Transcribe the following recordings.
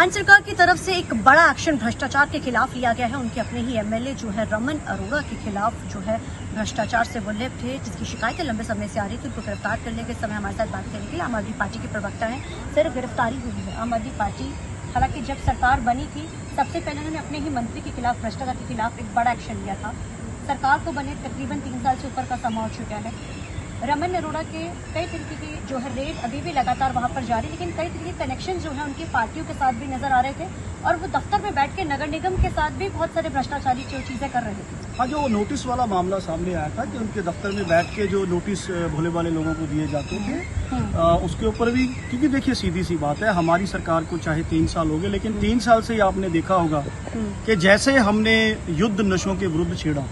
मान सरकार की तरफ से एक बड़ा एक्शन भ्रष्टाचार के खिलाफ लिया गया है। उनके अपने ही एमएलए जो है रमन अरोड़ा के खिलाफ जो है भ्रष्टाचार से वो लिप्त थे, जिसकी शिकायतें लंबे समय से आ रही थी। उनको गिरफ्तार करने के समय हमारे साथ बात करने के लिए आम आदमी पार्टी के प्रवक्ता हैं। सर, गिरफ्तारी हुई है आम आदमी पार्टी, हालांकि जब सरकार बनी थी सबसे पहले उन्होंने अपने ही मंत्री के खिलाफ, भ्रष्टाचार के खिलाफ एक बड़ा एक्शन लिया था। सरकार को बने तकरीबन 3 साल से ऊपर का समय हो चुका है। रमन अरोड़ा के कई तरीके के जो है रेड अभी भी लगातार वहां पर जारी, लेकिन कई तरीके के कनेक्शन जो है उनकी पार्टियों के साथ भी नजर आ रहे थे और वो दफ्तर में बैठ के नगर निगम के साथ भी बहुत सारे भ्रष्टाचारी जो चीजें कर रहे थे। हाँ, जो नोटिस वाला मामला सामने आया था कि उनके दफ्तर में बैठ के जो नोटिस भोले वाले लोगों को दिए जाते थे, उसके ऊपर भी, क्योंकि देखिए सीधी सी बात है, हमारी सरकार को चाहे 3 साल हो गए, लेकिन 3 साल से ही आपने देखा होगा कि जैसे हमने युद्ध नशों के विरुद्ध छेड़ा,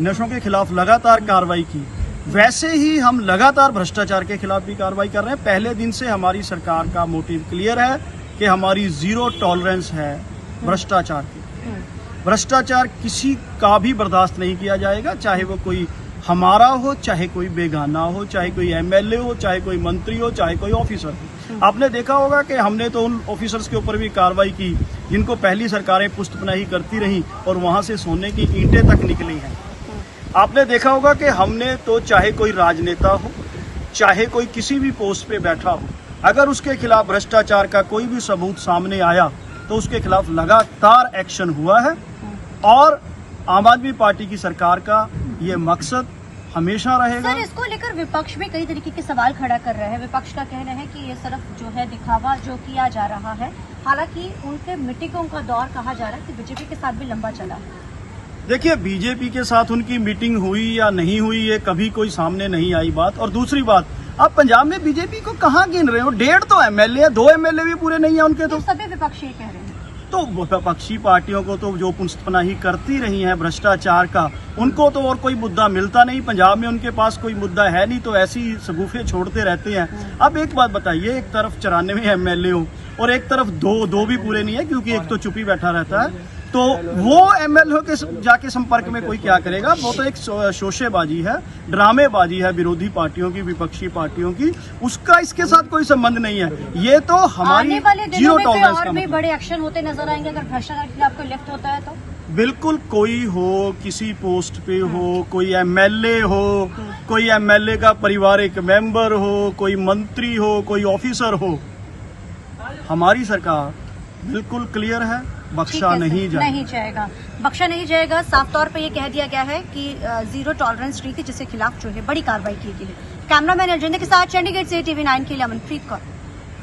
नशों के खिलाफ लगातार कार्रवाई की, वैसे ही हम लगातार भ्रष्टाचार के खिलाफ भी कार्रवाई कर रहे हैं। पहले दिन से हमारी सरकार का मोटिव क्लियर है कि हमारी जीरो टॉलरेंस है भ्रष्टाचार की। भ्रष्टाचार किसी का भी बर्दाश्त नहीं किया जाएगा, चाहे वो कोई हमारा हो, चाहे कोई बेगाना हो, चाहे कोई एमएलए हो, चाहे कोई मंत्री हो, चाहे कोई ऑफिसर हो। आपने देखा होगा कि हमने तो उन ऑफिसर्स के ऊपर भी कार्रवाई की जिनको पहली सरकारें पुष्टपनाही करती रहीं और वहां से सोने की ईंटें तक निकली हैं। आपने देखा होगा कि हमने तो चाहे कोई राजनेता हो, चाहे कोई किसी भी पोस्ट पे बैठा हो, अगर उसके खिलाफ भ्रष्टाचार का कोई भी सबूत सामने आया तो उसके खिलाफ लगातार एक्शन हुआ है। और आम आदमी पार्टी की सरकार का ये मकसद हमेशा रहेगा। सर, इसको लेकर विपक्ष में कई तरीके के सवाल खड़ा कर रहे हैं। विपक्ष का कहना है कि ये सिर्फ जो है दिखावा जो किया जा रहा है, हालांकि उनके मीटिंगों का दौर कहा जा रहा है कि बीजेपी के साथ भी लंबा चला है। देखिए, बीजेपी के साथ उनकी मीटिंग हुई या नहीं हुई, ये कभी कोई सामने नहीं आई बात। और दूसरी बात, आप पंजाब में बीजेपी को कहाँ गिन रहे हो? 1.5 तो एमएलए है, 2 एमएलए भी पूरे नहीं है उनके। तो सभी विपक्षी कह रहे हैं तो विपक्षी पार्टियों को तो जो पुष्टपनाही करती रही है भ्रष्टाचार का, उनको तो और कोई मुद्दा मिलता नहीं। पंजाब में उनके पास कोई मुद्दा है नहीं, तो ऐसी शगुफे छोड़ते रहते हैं। अब एक बात बताइए, एक तरफ 94 एमएलए हो और एक तरफ दो भी पूरे नहीं है, क्योंकि एक तो चुप ही बैठा रहता है, तो वो एमएलए के जाके संपर्क में कोई क्या करेगा? वो तो एक शोशेबाजी है, ड्रामेबाजी है विरोधी पार्टियों की, विपक्षी पार्टियों की। उसका इसके साथ कोई संबंध नहीं है। ये तो हमारी आने वाले दिनों में कोई और भी मतलब। बड़े एक्शन होते नजर आएंगे अगर भ्रष्टाचार के खिलाफ कोई लिफ्ट होता है तो? बिल्कुल, कोई हो, किसी पोस्ट पे हो, कोई एमएलए हो, कोई एमएलए का पारिवारिक मेंबर हो, कोई मंत्री हो, कोई ऑफिसर हो, हमारी सरकार बिल्कुल क्लियर है, बख्शा नहीं जाएगा। बख्शा नहीं जाएगा। साफ तौर पे ये कह दिया गया है कि जीरो टॉलरेंस नीति जिसके खिलाफ जो है बड़ी कार्रवाई की गई है। कैमरामैन अजेंडे के साथ चंडीगढ़ से TV9 के लिए अमनप्रीत कौर।